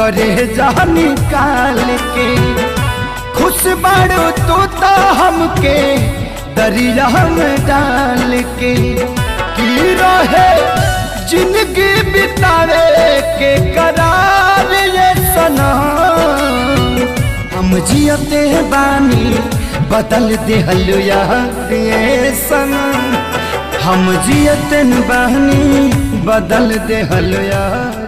करे जा निकाल के। खुश बाड़ू तू तो हमके दरिया में डाल के। की रहे जिंदगी बितावे के करार ये सनम। हम जियते बानी बदल देहलु यार ये सनम। हम जियते बानी बदल देहलु यार।